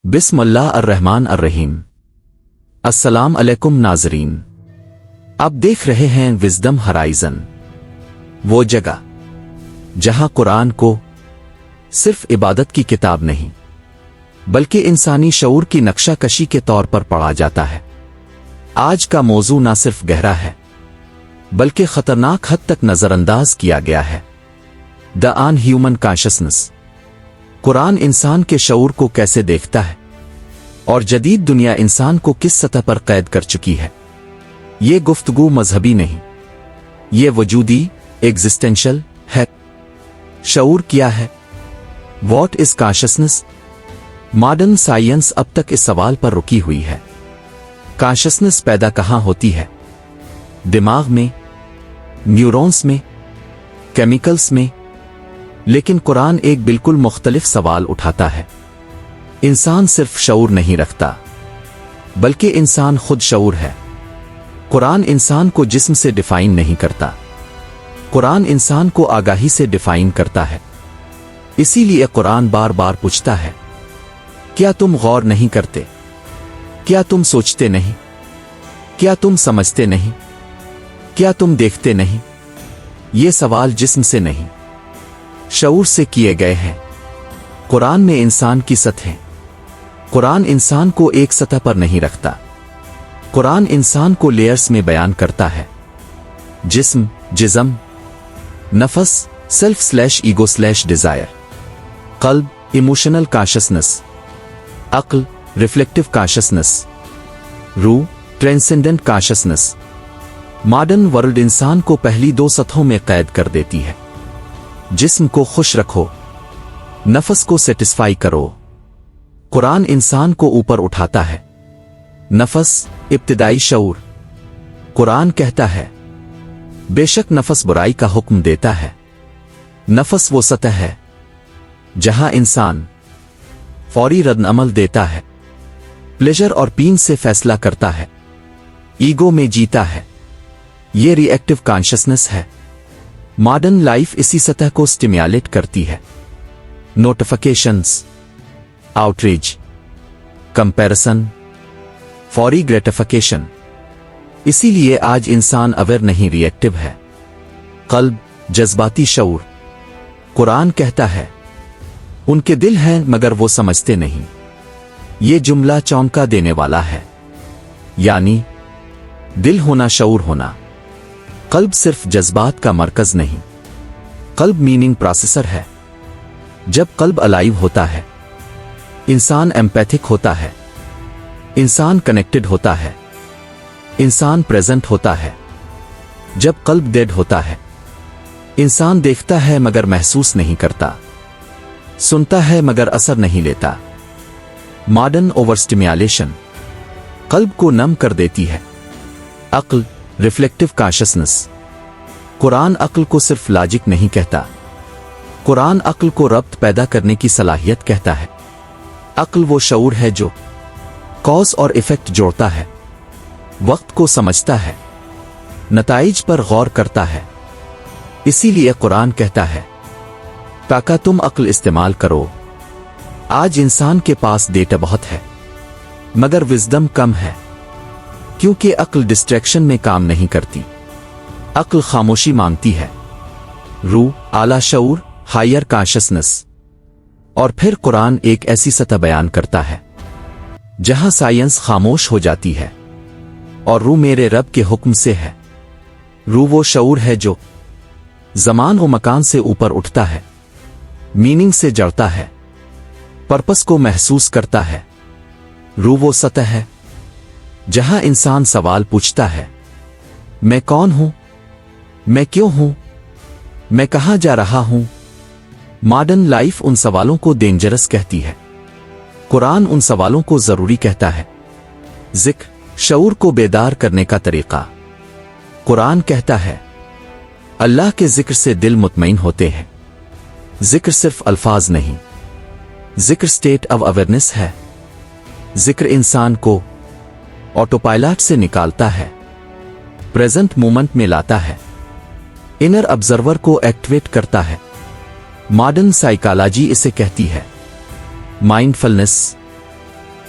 بسم اللہ الرحمن الرحیم۔ السلام علیکم ناظرین، آپ دیکھ رہے ہیں وزڈم ہرائزن، وہ جگہ جہاں قرآن کو صرف عبادت کی کتاب نہیں بلکہ انسانی شعور کی نقشہ کشی کے طور پر پڑھا جاتا ہے۔ آج کا موضوع نہ صرف گہرا ہے بلکہ خطرناک حد تک نظر انداز کیا گیا ہے، دی ان ہیومن کانشسنس۔ قرآن انسان کے شعور کو کیسے دیکھتا ہے اور جدید دنیا انسان کو کس سطح پر قید کر چکی ہے۔ یہ گفتگو مذہبی نہیں، یہ وجودی ایگزسٹینشل ہے۔ شعور کیا ہے؟ What is consciousness? Modern science اب تک اس سوال پر رکی ہوئی ہے۔ کانشسنس پیدا کہاں ہوتی ہے؟ دماغ میں، نیورونز میں، کیمیکلز میں؟ لیکن قرآن ایک بالکل مختلف سوال اٹھاتا ہے۔ انسان صرف شعور نہیں رکھتا بلکہ انسان خود شعور ہے۔ قرآن انسان کو جسم سے ڈیفائن نہیں کرتا، قرآن انسان کو آگاہی سے ڈیفائن کرتا ہے۔ اسی لیے قرآن بار بار پوچھتا ہے، کیا تم غور نہیں کرتے؟ کیا تم سوچتے نہیں؟ کیا تم سمجھتے نہیں؟ کیا تم دیکھتے نہیں؟ یہ سوال جسم سے نہیں، شعور سے کیے گئے ہیں۔ قرآن میں انسان کی سطحیں، قرآن انسان کو ایک سطح پر نہیں رکھتا، قرآن انسان کو لیئرز میں بیان کرتا ہے۔ جسم، نفس، سیلف/ایگو/ڈیزائر، قلب، ایموشنل کانشسنس، عقل، ریفلیکٹیو کانشسنس، روح، ٹرانسینڈنٹ کانشسنس۔ ماڈرن ورلڈ انسان کو پہلی دو سطحوں میں قید کر دیتی ہے۔ جسم کو خوش رکھو، نفس کو سیٹسفائی کرو۔ قرآن انسان کو اوپر اٹھاتا ہے۔ نفس، ابتدائی شعور۔ قرآن کہتا ہے، بے شک نفس برائی کا حکم دیتا ہے۔ نفس وہ سطح ہے جہاں انسان فوری رد عمل دیتا ہے، پلیجر اور پین سے فیصلہ کرتا ہے، ایگو میں جیتا ہے۔ یہ ری ایکٹیو کانشسنس ہے۔ ماڈرن لائف اسی سطح کو سٹیمیولیٹ کرتی ہے۔ نوٹیفیکیشنز، آؤٹریج، کمپیرسن، فوری گریٹیفیکیشن۔ اسی لیے آج انسان اویئر نہیں، ری ایکٹیو ہے۔ قلب، جذباتی شعور۔ قرآن کہتا ہے، ان کے دل ہیں مگر وہ سمجھتے نہیں۔ یہ جملہ چونکا دینے والا ہے، یعنی دل ہونا، شعور ہونا۔ قلب صرف جذبات کا مرکز نہیں، قلب میننگ پروسیسر ہے۔ جب قلب الائیو ہوتا ہے، انسان ایمپیتھک ہوتا ہے، انسان کنیکٹڈ ہوتا ہے، انسان پریزنٹ ہوتا ہے۔ جب قلب ڈیڈ ہوتا ہے، انسان دیکھتا ہے مگر محسوس نہیں کرتا، سنتا ہے مگر اثر نہیں لیتا۔ ماڈرن اوور سٹیمیولیشن قلب کو نم کر دیتی ہے۔ عقل، ریفلیکٹیو کانشسنس۔ قرآن عقل کو صرف لاجک نہیں کہتا، قرآن عقل کو ربط پیدا کرنے کی صلاحیت کہتا ہے۔ عقل وہ شعور ہے جو کاز اور ایفیکٹ جوڑتا ہے، وقت کو سمجھتا ہے، نتائج پر غور کرتا ہے۔ اسی لیے قرآن کہتا ہے، تاکہ تم عقل استعمال کرو۔ آج انسان کے پاس ڈیٹا بہت ہے مگر وزڈم کم ہے، کیونکہ عقل ڈسٹریکشن میں کام نہیں کرتی، عقل خاموشی مانگتی ہے۔ روح، اعلیٰ شعور، ہائر کانشسنس۔ اور پھر قرآن ایک ایسی سطح بیان کرتا ہے جہاں سائنس خاموش ہو جاتی ہے اور روح میرے رب کے حکم سے ہے۔ روح وہ شعور ہے جو زمان و مکان سے اوپر اٹھتا ہے، میننگ سے جڑتا ہے، پرپس کو محسوس کرتا ہے۔ روح وہ سطح ہے جہاں انسان سوال پوچھتا ہے، میں کون ہوں؟ میں کیوں ہوں؟ میں کہاں جا رہا ہوں؟ ماڈرن لائف ان سوالوں کو ڈینجرس کہتی ہے، قرآن ان سوالوں کو ضروری کہتا ہے۔ ذکر، شعور کو بیدار کرنے کا طریقہ۔ قرآن کہتا ہے، اللہ کے ذکر سے دل مطمئن ہوتے ہیں۔ ذکر صرف الفاظ نہیں، ذکر سٹیٹ آف اویئرنس ہے۔ ذکر انسان کو آٹو پائلٹ سے نکالتا ہے، پریزنٹ مومنٹ میں لاتا ہے، انر آبزرور کو ایکٹیویٹ کرتا ہے۔ ماڈرن سائیکالوجی اسے کہتی ہے مائنڈفلنس۔